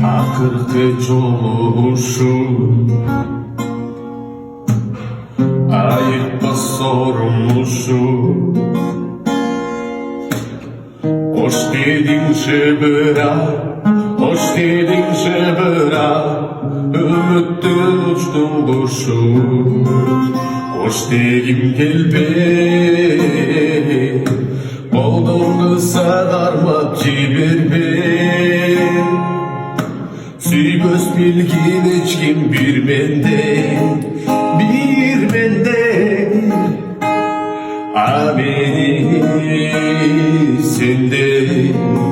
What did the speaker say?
Akırkı olmuşum, ayıp sormuşum. Hoş dedin şebra, hoş dedin şebra, ümitten uçtum kuşum. Hoş dedim gelbe, oldum kısa darma cibirbe. Süygöz bilgin hiç kim bir benden, bir benden. Ameni senden.